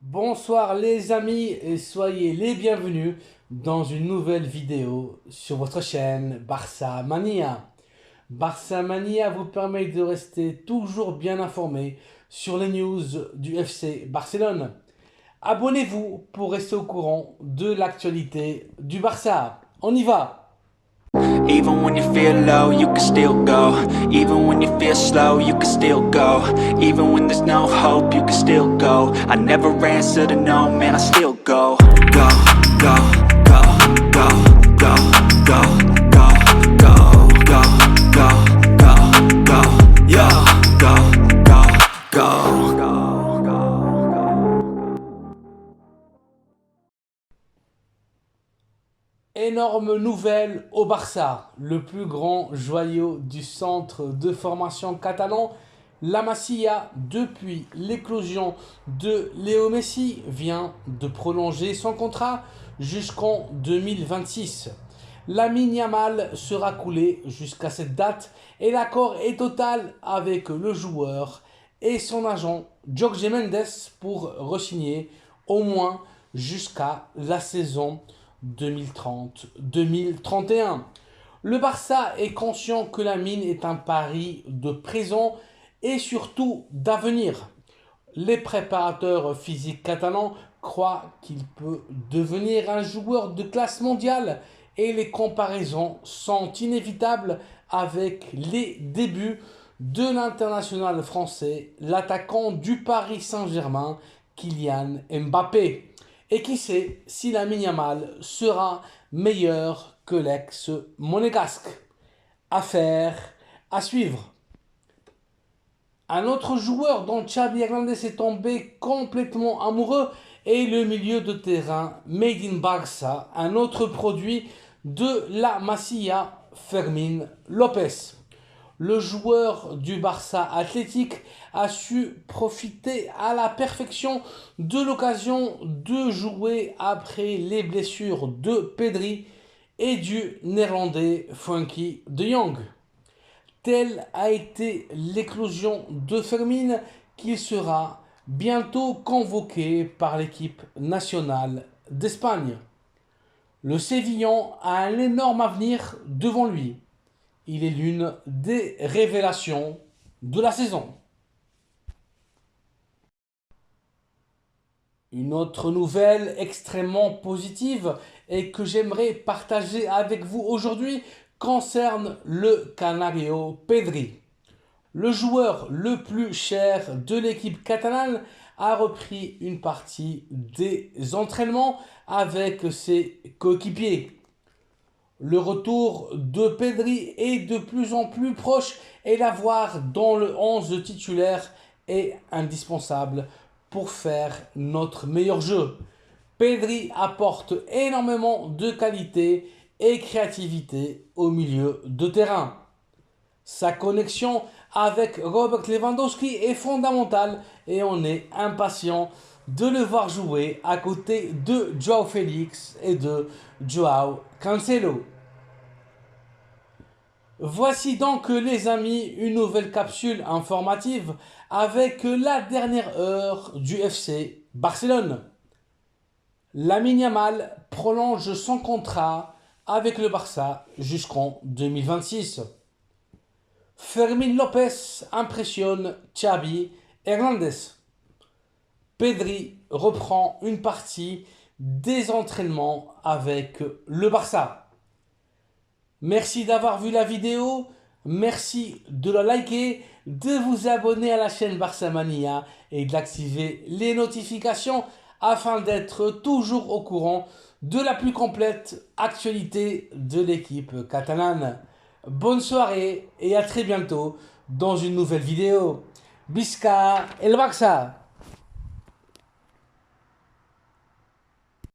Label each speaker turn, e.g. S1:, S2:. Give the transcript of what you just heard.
S1: Bonsoir les amis et soyez les bienvenus dans une nouvelle vidéo sur votre chaîne Barça Mania. Barça Mania vous permet de rester toujours bien informé sur les news du FC Barcelone. Abonnez-vous pour rester au courant de l'actualité du Barça. On y va!
S2: Even when you feel low, you can still go. Even when you feel slow, you can still go. Even when there's no hope, you can still go. I never answer to no, man, I still go. Go, go, go, go, go, go, go, go, go, go, go, go, yo, go, go, go, go.
S1: Énorme nouvelle au Barça, le plus grand joyau du centre de formation catalan, la Masia, depuis l'éclosion de Léo Messi, vient de prolonger son contrat jusqu'en 2026. Lamine Yamal sera coulé jusqu'à cette date et l'accord est total avec le joueur et son agent Jorge Mendes pour re-signer au moins jusqu'à la saison 2030-2031. Le Barça est conscient que Lamine est un pari de présent et surtout d'avenir. Les préparateurs physiques catalans croient qu'il peut devenir un joueur de classe mondiale et les comparaisons sont inévitables avec les débuts de l'international français, l'attaquant du Paris Saint-Germain, Kylian Mbappé. Et qui sait si Lamine Yamal sera meilleur que l'ex-monégasque. Affaire à suivre. Un autre joueur dont Xavi Hernandez est tombé complètement amoureux est le milieu de terrain Made in Barça, un autre produit de la Masia, Fermín López. Le joueur du Barça Athletic a su profiter à la perfection de l'occasion de jouer après les blessures de Pedri et du néerlandais Frenkie de Jong. Telle a été l'éclosion de Fermín qu'il sera bientôt convoqué par l'équipe nationale d'Espagne. Le Sévillan a un énorme avenir devant lui. Il est l'une des révélations de la saison. Une autre nouvelle extrêmement positive et que j'aimerais partager avec vous aujourd'hui concerne le Canario Pedri. Le joueur le plus cher de l'équipe catalane a repris une partie des entraînements avec ses coéquipiers. Le retour de Pedri est de plus en plus proche et l'avoir dans le 11 titulaire est indispensable pour faire notre meilleur jeu. Pedri apporte énormément de qualité et créativité au milieu de terrain. Sa connexion avec Robert Lewandowski est fondamentale et on est impatient de le voir jouer à côté de Joao Félix et de Joao Cancelo. Voici donc les amis une nouvelle capsule informative avec la dernière heure du FC Barcelone. Lamine Yamal prolonge son contrat avec le Barça jusqu'en 2026. Fermín López impressionne Xavi Hernandez. Pedri reprend une partie des entraînements avec le Barça. Merci d'avoir vu la vidéo, merci de la liker, de vous abonner à la chaîne Barça Mania et d'activer les notifications afin d'être toujours au courant de la plus complète actualité de l'équipe catalane. Bonne soirée et à très bientôt dans une nouvelle vidéo. Visca el Barça!